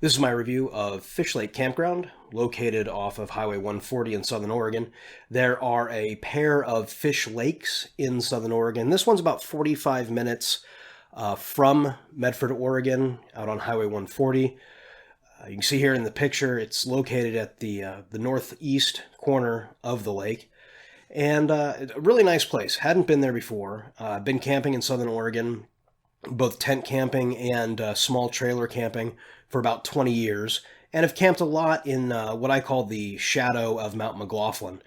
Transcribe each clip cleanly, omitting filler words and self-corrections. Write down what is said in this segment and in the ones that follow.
This is my review of Fish Lake Campground, located off of Highway 140 in Southern Oregon. There are a pair of fish lakes in Southern Oregon. This one's about 45 minutes from Medford, Oregon, out on Highway 140. You can see here in the picture, it's located at the northeast corner of the lake. And a really nice place. Hadn't been there before. Been camping in Southern Oregon, both tent camping and small trailer camping for about 20 years, and have camped a lot in what I call the shadow of Mount McLaughlin,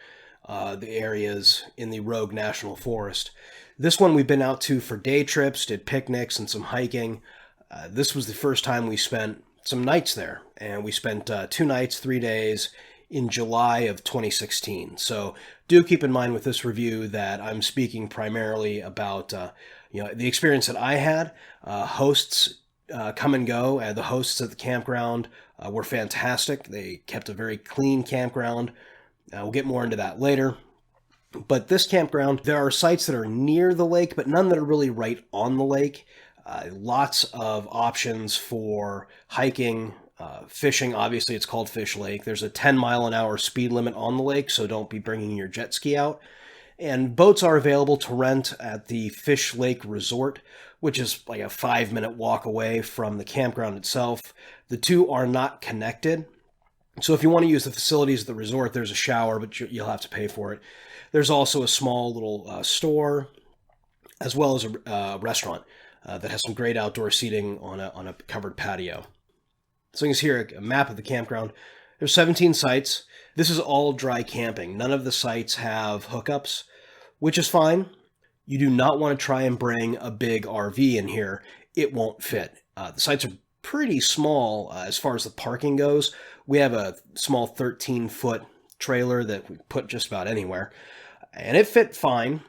the areas in the Rogue National Forest. This one we've been out to for day trips, did picnics and some hiking. This was the first time we spent some nights there, and we spent 2 nights, 3 days in July of 2016. So do keep in mind with this review that I'm speaking primarily about the experience that I had. Hosts come and go. The hosts at the campground were fantastic. They kept a very clean campground. We'll get more into that later. But this campground, there are sites that are near the lake, but none that are really right on the lake. Lots of options for hiking, fishing. Obviously, it's called Fish Lake. There's a 10-mile-an-hour speed limit on the lake, so don't be bringing your jet ski out. And boats are available to rent at the Fish Lake Resort, which is like a 5-minute walk away from the campground itself. The two are not connected. So if you want to use the facilities at the resort, there's a shower, but you'll have to pay for it. There's also a small little store, as well as a restaurant that has some great outdoor seating on a covered patio. So you can see here a map of the campground. There's 17 sites. This is all dry camping. None of the sites have hookups, which is fine. You do not want to try and bring a big RV in here. It won't fit. The sites are pretty small as far as the parking goes. We have a small 13-foot trailer that we put just about anywhere, and it fit fine.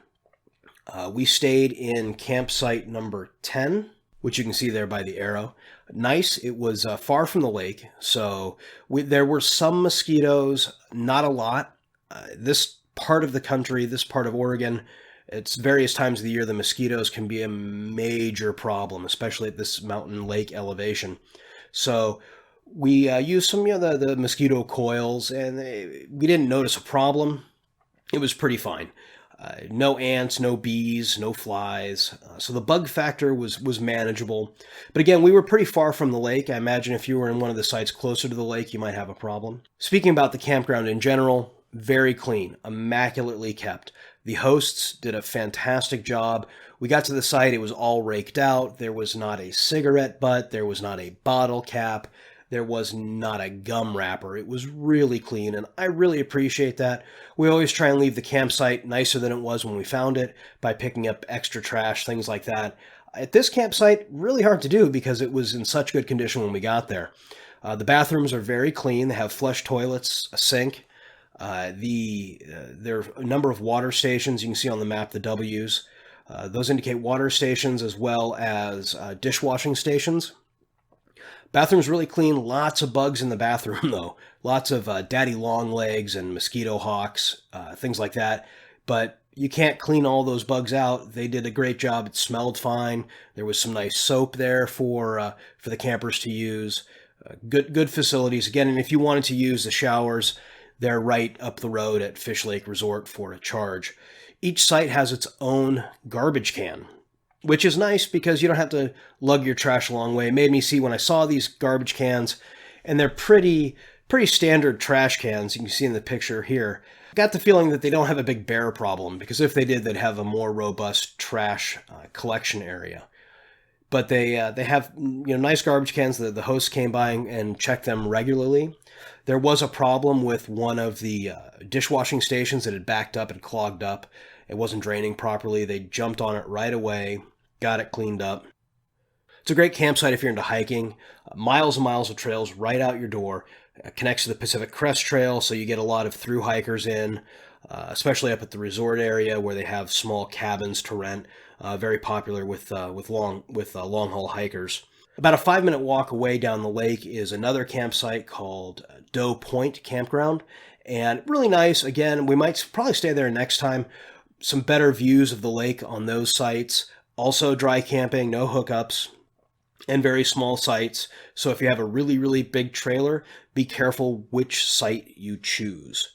We stayed in campsite number 10, which you can see there by the arrow. Nice. It was far from the lake, so there were some mosquitoes, not a lot. This part of the country, this part of Oregon, it's various times of the year the mosquitoes can be a major problem, especially at this mountain lake elevation. So we used some the mosquito coils, and we didn't notice a problem. It was pretty fine. No ants, no bees, no flies. So the bug factor was manageable. But again, we were pretty far from the lake. I imagine if you were in one of the sites closer to the lake, you might have a problem. Speaking about the campground in general, very clean, immaculately kept. The hosts did a fantastic job. We got to the site, it was all raked out. There was not a cigarette butt. There was not a bottle cap. There was not a gum wrapper. It was really clean, and I really appreciate that. We always try and leave the campsite nicer than it was when we found it by picking up extra trash, things like that. At this campsite, really hard to do because it was in such good condition when we got there. The bathrooms are very clean. They have flush toilets, a sink. There are a number of water stations. You can see on the map the W's. Those indicate water stations as well as dishwashing stations. Bathroom's really clean. Lots of bugs in the bathroom, though. Lots of daddy long legs and mosquito hawks, things like that. But you can't clean all those bugs out. They did a great job. It smelled fine. There was some nice soap there for the campers to use. Good facilities. Again, and if you wanted to use the showers, they're right up the road at Fish Lake Resort for a charge. Each site has its own garbage can, which is nice because you don't have to lug your trash a long way. It made me see when I saw these garbage cans, and they're pretty standard trash cans. You can see in the picture here. I got the feeling that they don't have a big bear problem, because if they did, they'd have a more robust trash collection area. But they have nice garbage cans. The hosts came by and checked them regularly. There was a problem with one of the dishwashing stations that had backed up and clogged up. It wasn't draining properly. They jumped on it right away, got it cleaned up. It's a great campsite if you're into hiking. Miles and miles of trails right out your door. Connects to the Pacific Crest Trail, so you get a lot of through hikers in, especially up at the resort area where they have small cabins to rent. Very popular with long haul hikers. About a 5-minute walk away down the lake is another campsite called Doe Point Campground, and really nice. Again, we might probably stay there next time. Some better views of the lake on those sites. Also dry camping, no hookups. and very small sites. So if you have a really, really big trailer, be careful which site you choose.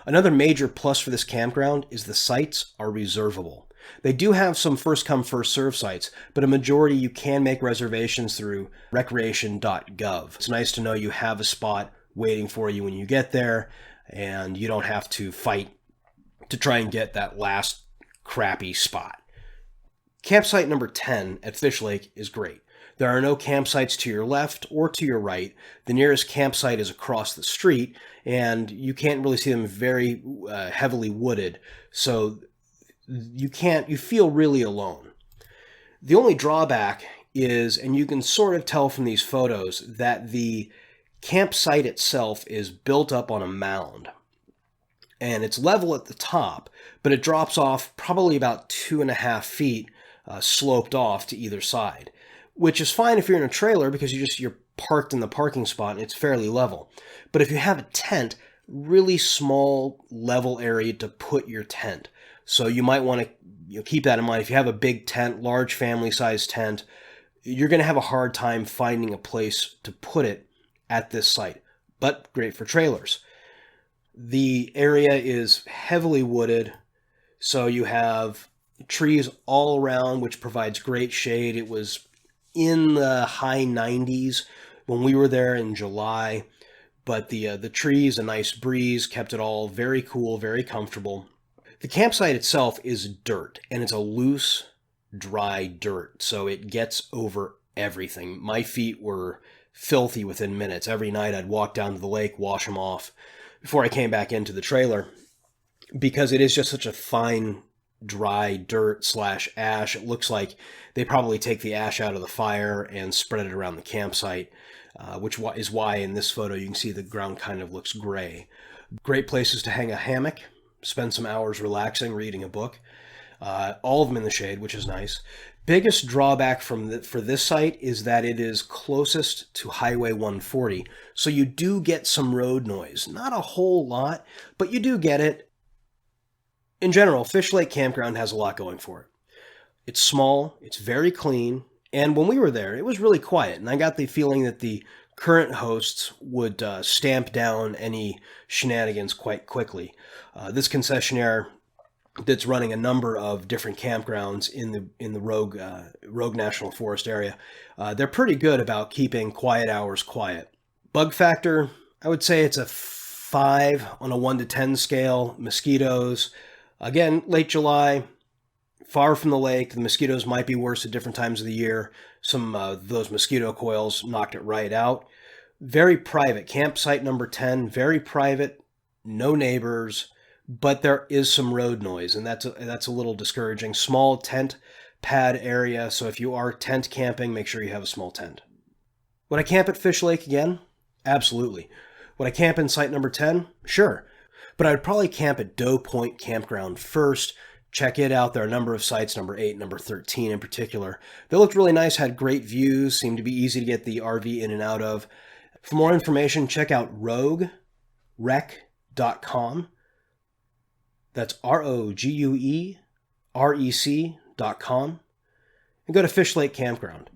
Another major plus for this campground is the sites are reservable. They do have some first come, first serve sites, but a majority you can make reservations through recreation.gov. It's nice to know you have a spot waiting for you when you get there, and you don't have to fight to try and get that last crappy spot. Campsite number 10 at Fish Lake is great. There are no campsites to your left or to your right. The nearest campsite is across the street, and you can't really see them very heavily wooded, so you feel really alone. The only drawback is, and you can sort of tell from these photos, that the campsite itself is built up on a mound. And it's level at the top, but it drops off probably about 2.5 feet sloped off to either side, which is fine if you're in a trailer because you're parked in the parking spot and it's fairly level. But if you have a tent, really small level area to put your tent. So you might want to keep that in mind. If you have a big tent, large family-sized tent, you're going to have a hard time finding a place to put it at this site, but great for trailers. The area is heavily wooded, so you have trees all around, which provides great shade. It was in the high 90s when we were there in July, but the trees, a nice breeze, kept it all very cool, very comfortable. The campsite itself is dirt, and it's a loose, dry dirt, so it gets over everything. My feet were filthy within minutes. Every night I'd walk down to the lake, wash them off before I came back into the trailer, because it is just such a fine, dry dirt / ash. It looks like they probably take the ash out of the fire and spread it around the campsite, which is why in this photo you can see the ground kind of looks gray. Great places to hang a hammock, spend some hours relaxing, reading a book. All of them in the shade, which is nice. Biggest drawback for this site is that it is closest to Highway 140, so you do get some road noise. Not a whole lot, but you do get it. In general, Fish Lake Campground has a lot going for it. It's small, it's very clean, and when we were there, it was really quiet, and I got the feeling that the current hosts would stamp down any shenanigans quite quickly. This concessionaire that's running a number of different campgrounds in the Rogue National Forest area, they're pretty good about keeping quiet hours quiet. Bug factor, I would say it's a 5 on a 1 to 10 scale. Mosquitoes, again, late July, far from the lake. The mosquitoes might be worse at different times of the year. Some of those mosquito coils knocked it right out. Very private. Campsite number 10, very private, no neighbors, but there is some road noise, and that's a little discouraging. Small tent pad area, so if you are tent camping, make sure you have a small tent. Would I camp at Fish Lake again? Absolutely. Would I camp in site number 10? Sure. But I'd probably camp at Doe Point Campground first. Check it out. There are a number of sites, number 8, number 13 in particular. They looked really nice, had great views, seemed to be easy to get the RV in and out of. For more information, check out roguerec.com. That's ROGUEREC.com. And go to Fish Lake Campground.